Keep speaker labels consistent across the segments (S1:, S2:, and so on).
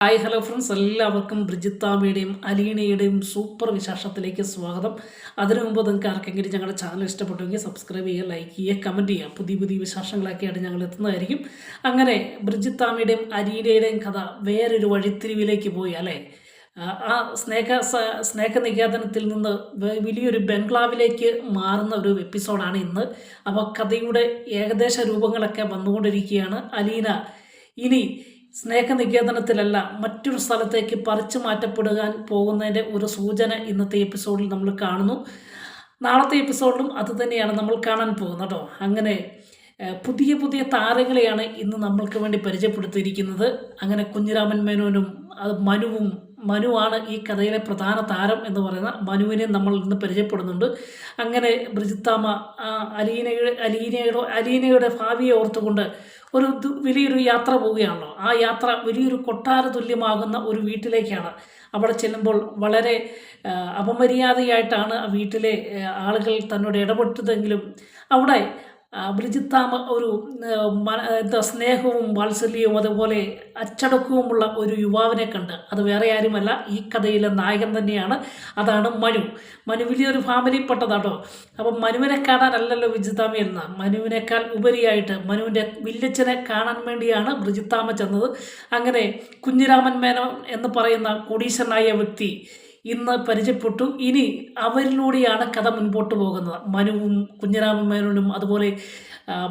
S1: Hi hello friends, എല്ലാവർക്കും ബ്രിജിത്താമ്മയുടെയും അലീനയുടെയും super വിശേഷത്തിലേക്ക് സ്വാഗതം. അതിനു മുമ്പ് നിങ്ങൾക്ക് ആർക്കെങ്കിലും ഞങ്ങളുടെ ചാനൽ ഇഷ്ടപ്പെട്ടുവെങ്കിൽ സബ്സ്ക്രൈബ് ചെയ്യുക, ലൈക്ക് ചെയ്യുക, കമൻറ്റ് ചെയ്യുക. പുതിയ പുതിയ വിശേഷങ്ങളൊക്കെയായിട്ട് ഞങ്ങൾ എത്തുന്നതായിരിക്കും. അങ്ങനെ ബ്രിജിത്താമ്മയുടെയും അലീനയുടെയും കഥ വേറൊരു വഴിത്തിരിവിലേക്ക് പോയി അല്ലേ. ആ സ്നേഹനികേതനത്തിൽ നിന്ന് വലിയൊരു ബംഗ്ലാവിലേക്ക് മാറുന്ന ഒരു എപ്പിസോഡാണ് ഇന്ന്. അപ്പോൾ കഥയുടെ ഏകദേശ രൂപങ്ങളൊക്കെ വന്നുകൊണ്ടിരിക്കുകയാണ്. അലീന ഇനി സ്നേഹനികേതനത്തിലല്ല, മറ്റൊരു സ്ഥലത്തേക്ക് പറിച്ചു മാറ്റപ്പെടുവാൻ പോകുന്നതിൻ്റെ ഒരു സൂചന ഇന്നത്തെ എപ്പിസോഡിൽ നമ്മൾ കാണുന്നു. നാളത്തെ എപ്പിസോഡിലും അത് തന്നെയാണ് നമ്മൾ കാണാൻ പോകുന്നത് കേട്ടോ. അങ്ങനെ പുതിയ പുതിയ താരങ്ങളെയാണ് ഇന്ന് നമ്മൾക്ക് വേണ്ടി പരിചയപ്പെടുത്തിയിരിക്കുന്നത്. അങ്ങനെ കുഞ്ഞിരാമൻ മേനോനും മനുവാണ് ഈ കഥയിലെ പ്രധാന താരം എന്ന് പറയുന്ന മനുവിനെ നമ്മൾ ഇന്ന് പരിചയപ്പെടുന്നുണ്ട്. അങ്ങനെ ബ്രിജിത്താമ്മ അലീനയുടെ ഭാവിയെ ഓർത്തുകൊണ്ട് വലിയൊരു യാത്ര പോവുകയാണല്ലോ. ആ യാത്ര വലിയൊരു കൊട്ടാര തുല്യമാകുന്ന ഒരു വീട്ടിലേക്കാണ്. അവിടെ ചെല്ലുമ്പോൾ വളരെ അപമര്യാദയായിട്ടാണ് ആ വീട്ടിലെ ആളുകൾ തന്നോട് ഇടപെട്ടതെങ്കിലും അവിടെ ബ്രിജിത്താമ്മ ഒരു സ്നേഹവും വാത്സല്യവും അതുപോലെ അച്ചടക്കവുമുള്ള ഒരു യുവാവിനെ കണ്ട്. അത് വേറെ ആരുമല്ല, ഈ കഥയിലെ നായകൻ തന്നെയാണ്. അതാണ് മനു വലിയൊരു ഫാമിലിപ്പെട്ടതാട്ടോ. അപ്പം മനുവിനെ കാണാനല്ലല്ലോ ബ്രിജിത്താമ്മ എന്ന, മനുവിനേക്കാൾ ഉപരിയായിട്ട് മനുവിൻ്റെ വില്ലച്ചനെ കാണാൻ വേണ്ടിയാണ് ബ്രിജിത്താമ്മ ചെന്നത്. അങ്ങനെ കുഞ്ഞിരാമൻ മേനോൻ എന്ന് പറയുന്ന കോടീശ്വരനായ വ്യക്തി ഇന്ന് പരിചയപ്പെട്ടു. ഇനി അവരിലൂടെയാണ് കഥ മുൻപോട്ട് പോകുന്നത്. മനുവും കുഞ്ഞിരാമൻ മേനോനും അതുപോലെ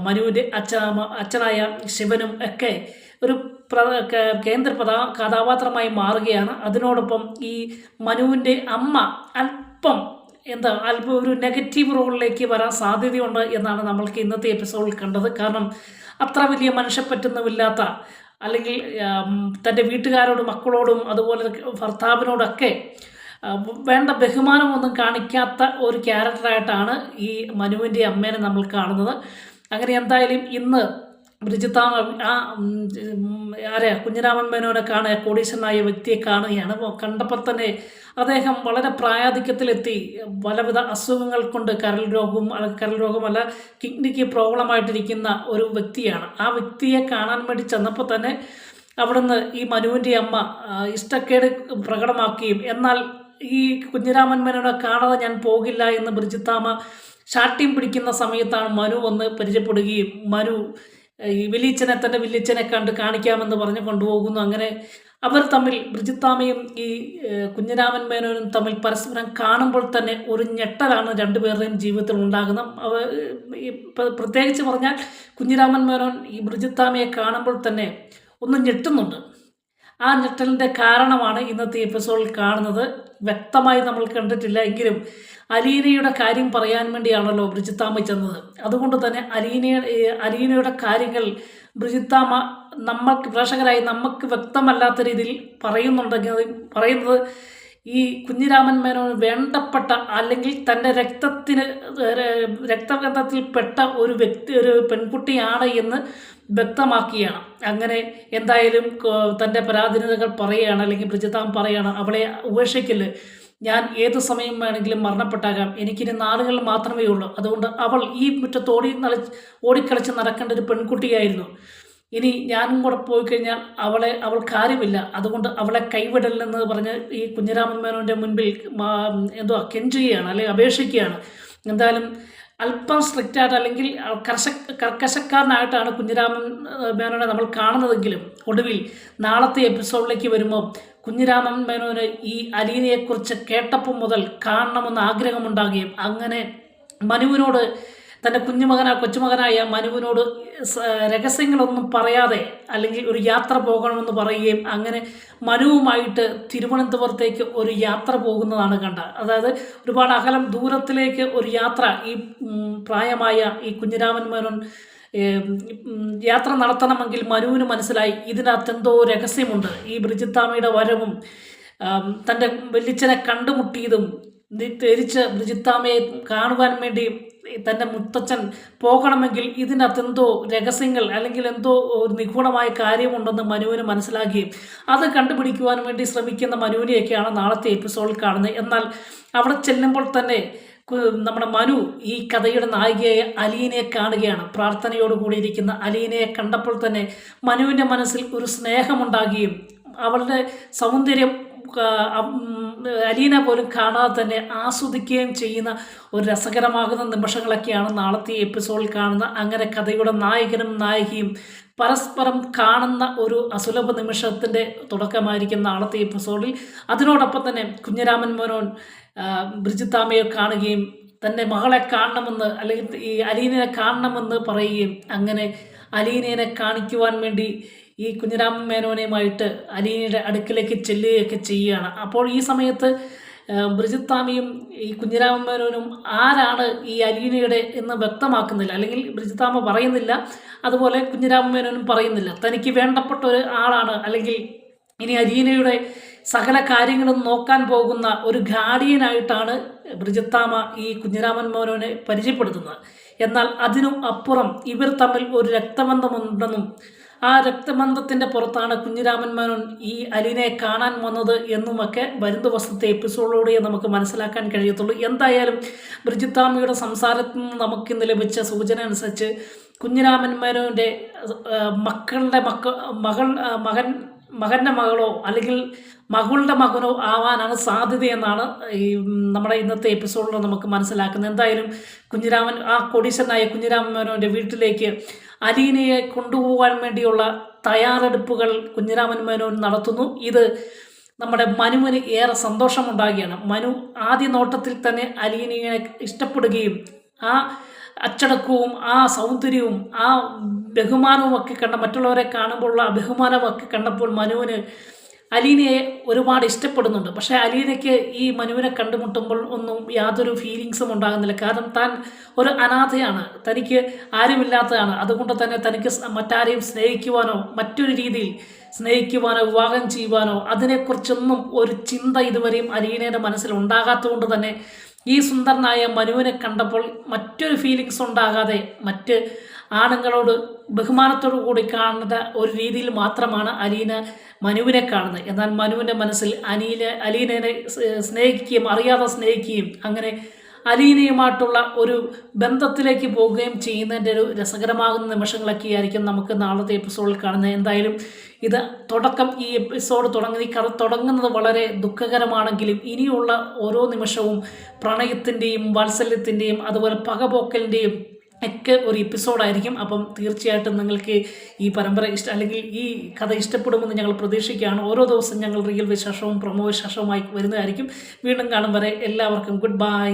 S1: മനുവിൻ്റെ അച്ഛനായ ശിവനും ഒക്കെ ഒരു കേന്ദ്ര കഥാപാത്രമായി മാറുകയാണ്. അതിനോടൊപ്പം ഈ മനുവിൻ്റെ അമ്മ അല്പം ഒരു നെഗറ്റീവ് റോളിലേക്ക് വരാൻ സാധ്യതയുണ്ട് എന്നാണ് നമ്മൾക്ക് ഇന്നത്തെ എപ്പിസോഡിൽ കണ്ടത്. കാരണം അത്ര വലിയ മനുഷ്യപ്പറ്റുന്നുമില്ലാത്ത, അല്ലെങ്കിൽ തൻ്റെ വീട്ടുകാരോടും മക്കളോടും അതുപോലെ ഭർത്താവിനോടൊക്കെ വേണ്ട ബഹുമാനമൊന്നും കാണിക്കാത്ത ഒരു ക്യാരക്ടറായിട്ടാണ് ഈ മനുവിൻ്റെ അമ്മേനെ നമ്മൾ കാണുന്നത്. അങ്ങനെ എന്തായാലും ഇന്ന് ബ്രിജിത്താമ്മ കുഞ്ഞിരാമൻ മേനോനെ കാണുക, കോടീശ്വരനായ വ്യക്തിയെ കാണുകയാണ്. കണ്ടപ്പോൾ തന്നെ അദ്ദേഹം വളരെ പ്രായാധിക്യത്തിലെത്തി, പലവിധ അസുഖങ്ങൾ കൊണ്ട് കരൾ രോഗമല്ല കിഡ്നിക്ക് പ്രോബ്ലമായിട്ടിരിക്കുന്ന ഒരു വ്യക്തിയാണ്. ആ വ്യക്തിയെ കാണാൻ വേണ്ടി ചെന്നപ്പോൾ തന്നെ അവിടുന്ന് ഈ മനുവിൻ്റെ അമ്മ ഇഷ്ടക്കേട് പ്രകടമാക്കുകയും, എന്നാൽ ഈ കുഞ്ഞിരാമൻ മേനോനെ കാണാതെ ഞാൻ പോകില്ല എന്ന് ബ്രിജിത്താമ്മ ശാഠ്യം പിടിക്കുന്ന സമയത്താണ് മനു വന്ന് പരിചയപ്പെടുകയും മനു ഈ തൻ്റെ വില്ലിച്ചനെ കണ്ട് കാണിക്കാമെന്ന് പറഞ്ഞ് കൊണ്ടുപോകുന്നു. അങ്ങനെ അവർ തമ്മിൽ, ബ്രിജിത്താമ്മയും ഈ കുഞ്ഞിരാമൻ മേനോനും തമ്മിൽ പരസ്പരം കാണുമ്പോൾ തന്നെ ഒരു ഞെട്ടലാണ് രണ്ടുപേരുടെയും ജീവിതത്തിൽ ഉണ്ടാകുന്നത്. പ്രത്യേകിച്ച് പറഞ്ഞാൽ കുഞ്ഞിരാമൻ മേനോൻ ഈ ബ്രിജിത്താമ്മയെ കാണുമ്പോൾ തന്നെ ഒന്ന് ഞെട്ടുന്നുണ്ട്. ആ ഞെട്ടലിൻ്റെ കാരണമാണ് ഇന്നത്തെ എപ്പിസോഡിൽ കാണുന്നത്. വ്യക്തമായി നമ്മൾ കണ്ടിട്ടില്ല എങ്കിലും അലീനയുടെ കാര്യം പറയാൻ വേണ്ടിയാണല്ലോ ബ്രിജിത്താമ്മ ചെന്നത്. അതുകൊണ്ട് തന്നെ അലീനയുടെ കാര്യങ്ങൾ ബ്രിജിത്താമ്മ പ്രേക്ഷകരായി നമുക്ക് വ്യക്തമല്ലാത്ത രീതിയിൽ പറയുന്നത് ഈ കുഞ്ഞിരാമൻ മേനോന് വേണ്ടപ്പെട്ട, അല്ലെങ്കിൽ തൻ്റെ രക്തബന്ധത്തിൽപ്പെട്ട ഒരു പെൺകുട്ടിയാണ് എന്ന് വ്യക്തമാക്കിയാണ്. അങ്ങനെ എന്തായാലും തൻ്റെ പരാധീനതകൾ പറയുകയാണ്, അല്ലെങ്കിൽ ബ്രിജിത്താമ്മ പറയുകയാണ്, അവളെ ഉപേക്ഷിക്കല്, ഞാൻ ഏതു സമയം വേണമെങ്കിലും മരണപ്പെട്ടാകാം, എനിക്കിനി നാളുകൾ മാത്രമേ ഉള്ളൂ. അതുകൊണ്ട് അവൾ ഈ മുറ്റത്ത് ഓടിക്കളിച്ച് നടക്കേണ്ട ഒരു പെൺകുട്ടിയായിരുന്നു. ഇനി ഞാനും കൂടെ പോയി കഴിഞ്ഞാൽ അവൾ കാര്യമില്ല. അതുകൊണ്ട് അവളെ കൈവിടലെന്ന് പറഞ്ഞ് ഈ കുഞ്ഞിരാമൻ മേനോൻ്റെ മുൻപിൽ കെഞ്ചുകയാണ്, അല്ലെങ്കിൽ അപേക്ഷിക്കുകയാണ്. എന്തായാലും അല്പം സ്ട്രിക്റ്റായിട്ട്, അല്ലെങ്കിൽ കർക്കശക്കാരനായിട്ടാണ് കുഞ്ഞിരാമൻ മേനോനെ നമ്മൾ കാണുന്നതെങ്കിലും ഒടുവിൽ നാളത്തെ എപ്പിസോഡിലേക്ക് വരുമ്പോൾ കുഞ്ഞിരാമൻ മേനോന് ഈ അലീനയെക്കുറിച്ച് കേട്ടപ്പോൾ മുതൽ കാണണമെന്ന് ആഗ്രഹമുണ്ടാകുകയും, അങ്ങനെ മനുവിനോട്, തൻ്റെ കൊച്ചുമകനായ മനുവിനോട് രഹസ്യങ്ങളൊന്നും പറയാതെ, അല്ലെങ്കിൽ ഒരു യാത്ര പോകണമെന്ന് പറയുകയും, അങ്ങനെ മനുവുമായിട്ട് തിരുവനന്തപുരത്തേക്ക് ഒരു യാത്ര പോകുന്നതാണ് കണ്ടത്. അതായത് ഒരുപാട് ദൂരത്തിലേക്ക് ഒരു യാത്ര ഈ പ്രായമായ ഈ കുഞ്ഞിരാമൻ മേനോൻ യാത്ര നടത്തണമെങ്കിൽ മനുവിന് മനസ്സിലായി ഇതിനകത്ത് എന്തോ രഹസ്യമുണ്ട്. ഈ ബ്രിജിത്താമ്മയുടെ വരവും തൻ്റെ വല്യച്ഛനെ കണ്ടുമുട്ടിയതും തിരിച്ച് ബ്രിജിത്താമ്മയെ കാണുവാൻ വേണ്ടി തൻ്റെ മുത്തച്ഛൻ പോകണമെങ്കിൽ ഇതിനകത്ത് എന്തോ രഹസ്യങ്ങൾ, അല്ലെങ്കിൽ എന്തോ നിഗൂഢമായ കാര്യമുണ്ടെന്ന് മനുവിന് മനസ്സിലാക്കുകയും അത് കണ്ടുപിടിക്കുവാൻ വേണ്ടി ശ്രമിക്കുന്ന മനുവിനെയൊക്കെയാണ് നാളത്തെ എപ്പിസോഡിൽ കാണുന്നത്. എന്നാൽ അവിടെ ചെല്ലുമ്പോൾ തന്നെ നമ്മുടെ മനു ഈ കഥയുടെ നായികയായ അലീനയെ കാണുകയാണ്. പ്രാർത്ഥനയോടുകൂടിയിരിക്കുന്ന അലീനയെ കണ്ടപ്പോൾ തന്നെ മനുവിൻ്റെ മനസ്സിൽ ഒരു സ്നേഹമുണ്ടാകുകയും അവളുടെ സൗന്ദര്യം അലീന പോലും കാണാതെ തന്നെ ആസ്വദിക്കുകയും ചെയ്യുന്ന ഒരു രസകരമാകുന്ന നിമിഷങ്ങളൊക്കെയാണ് നാളത്തെ എപ്പിസോഡിൽ കാണുന്ന. അങ്ങനെ കഥയുടെ നായകനും നായികയും പരസ്പരം കാണുന്ന ഒരു അസുലഭ നിമിഷത്തിൻ്റെ തുടക്കമായിരിക്കും നാളത്തെ എപ്പിസോഡിൽ. അതിനോടൊപ്പം തന്നെ കുഞ്ഞിരാമൻ മേനോൻ ബ്രിജിത്താമ്മയെ കാണുകയും തൻ്റെ മകളെ കാണണമെന്ന് അല്ലെങ്കിൽ ഈ അലീനയെ കാണണമെന്ന് പറയുകയും അങ്ങനെ അലീനയെ കാണിക്കുവാൻ വേണ്ടി ഈ കുഞ്ഞിരാമൻ മേനോനുമായിട്ട് അലീനയുടെ അടുക്കിലേക്ക് ചെല്ലുകയൊക്കെ ചെയ്യുകയാണ്. അപ്പോൾ ഈ സമയത്ത് ബ്രിജിത്താമ്മയും ഈ കുഞ്ഞിരാമൻ മേനോനും ആരാണ് ഈ അലീനയുടെ എന്ന് വ്യക്തമാക്കുന്നില്ല, അല്ലെങ്കിൽ ബ്രിജിത്താമ്മ പറയുന്നില്ല, അതുപോലെ കുഞ്ഞിരാമൻ മേനോനും പറയുന്നില്ല. തനിക്ക് വേണ്ടപ്പെട്ട ഒരു ആളാണ്, അല്ലെങ്കിൽ ഇനി അലീനയുടെ സകല കാര്യങ്ങളും നോക്കാൻ പോകുന്ന ഒരു ഗാർഡിയനായിട്ടാണ് ബ്രിജിത്താമ്മ ഈ കുഞ്ഞിരാമൻ മേനോനെ പരിചയപ്പെടുത്തുന്നത്. എന്നാൽ അതിനും അപ്പുറം ഇവർ തമ്മിൽ ഒരു രക്തബന്ധമുണ്ടെന്നും ആ രക്തബന്ധത്തിൻ്റെ പുറത്താണ് കുഞ്ഞിരാമൻ മേനോൻ ഈ അലീനയെ കാണാൻ വന്നത് എന്നുമൊക്കെ വരും ദിവസത്തെ എപ്പിസോഡിലൂടെ നമുക്ക് മനസ്സിലാക്കാൻ കഴിയത്തുള്ളൂ. എന്തായാലും ബ്രിജിത്താമ്മയുടെ സംസാരത്തിൽ നിന്ന് നമുക്കിന്ന് ലഭിച്ച സൂചന അനുസരിച്ച് കുഞ്ഞിരാമൻ മേനോൻ്റെ മകൻ്റെ മകളോ അല്ലെങ്കിൽ മകളുടെ മകനോ ആവാനാണ് സാധ്യതയെന്നാണ് ഈ നമ്മുടെ ഇന്നത്തെ എപ്പിസോഡിൽ നമുക്ക് മനസ്സിലാക്കുന്നത്. എന്തായാലും ആ കോടീശ്വരനായ കുഞ്ഞിരാമൻ മേനോൻ്റെ വീട്ടിലേക്ക് അലീനയെ കൊണ്ടുപോകാൻ വേണ്ടിയുള്ള തയ്യാറെടുപ്പുകൾ കുഞ്ഞിരാമൻ മേനോൻ നടത്തുന്നു. ഇത് നമ്മുടെ മനുവിന് ഏറെ സന്തോഷമുണ്ടാകുകയാണ്. മനു ആദ്യ നോട്ടത്തിൽ തന്നെ അലീനയെ ഇഷ്ടപ്പെടുകയും ആ അച്ചടക്കവും ആ സൗന്ദര്യവും ആ ബഹുമാനവും ഒക്കെ മറ്റുള്ളവരെ കാണുമ്പോഴുള്ള ബഹുമാനമൊക്കെ കണ്ടപ്പോൾ മനുവിന് അലീനയെ ഒരുപാട് ഇഷ്ടപ്പെടുന്നുണ്ട്. പക്ഷേ അലീനയ്ക്ക് ഈ മനുവിനെ കണ്ടുമുട്ടുമ്പോൾ ഒന്നും യാതൊരു ഫീലിങ്സും ഉണ്ടാകുന്നില്ല. കാരണം താൻ ഒരു അനാഥയാണ്, തനിക്ക് ആരുമില്ലാത്തതാണ്. അതുകൊണ്ട് തന്നെ തനിക്ക് മറ്റാരെയും സ്നേഹിക്കുവാനോ മറ്റൊരു രീതിയിൽ സ്നേഹിക്കുവാനോ വിവാഹം ചെയ്യുവാനോ അതിനെക്കുറിച്ചൊന്നും ഒരു ചിന്ത ഇതുവരെയും അലീനയുടെ മനസ്സിൽ ഉണ്ടാകാത്തതുകൊണ്ട് തന്നെ ഈ സുന്ദരനായ മനുവിനെ കണ്ടപ്പോൾ മറ്റൊരു ഫീലിങ്സ് ഉണ്ടാകാതെ മറ്റ് ആണുങ്ങളോട് ബഹുമാനത്തോടു കൂടി കാണുന്ന ഒരു രീതിയിൽ മാത്രമാണ് അലീന മനുവിനെ കാണുന്നത്. എന്നാൽ മനുവിൻ്റെ മനസ്സിൽ അലീനയെ സ്നേഹിക്കുകയും അറിയാതെ സ്നേഹിക്കുകയും അങ്ങനെ അലീനയുമായിട്ടുള്ള ഒരു ബന്ധത്തിലേക്ക് പോവുകയും ചെയ്യുന്നതിൻ്റെ ഒരു രസകരമാകുന്ന നിമിഷങ്ങളൊക്കെ ആയിരിക്കും നമുക്ക് നാളത്തെ എപ്പിസോഡിൽ കാണുന്നത്. എന്തായാലും ഇത് ഈ എപ്പിസോഡ് ഈ കഥ തുടങ്ങുന്നത് വളരെ ദുഃഖകരമാണെങ്കിലും ഇനിയുള്ള ഓരോ നിമിഷവും പ്രണയത്തിൻ്റെയും വാത്സല്യത്തിൻ്റെയും അതുപോലെ പകപോക്കലിൻ്റെയും ഒക്കെ ഒരു എപ്പിസോഡായിരിക്കും. അപ്പം തീർച്ചയായിട്ടും നിങ്ങൾക്ക് ഈ പരമ്പര അല്ലെങ്കിൽ ഈ കഥ ഇഷ്ടപ്പെടുമെന്ന് ഞങ്ങൾ പ്രതീക്ഷിക്കുകയാണ്. ഓരോ ദിവസം ഞങ്ങൾ റിയൽ വിശേഷവും പ്രൊമോ വിശേഷവുമായി വരുന്നതായിരിക്കും. വീണ്ടും കാണും വരെ എല്ലാവർക്കും ഗുഡ് ബൈ.